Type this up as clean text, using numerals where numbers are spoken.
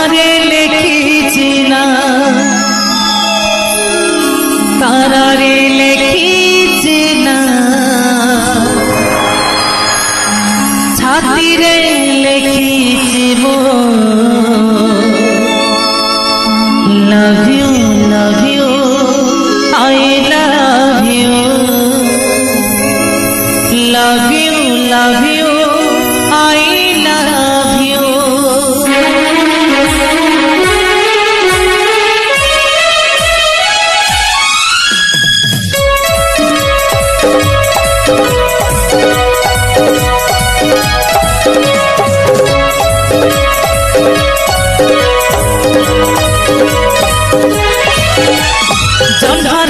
তারারে লিখিছি না তারারে লিখিছি না ছাতিরে লিখিছি love you I love you love you I love you জন্ম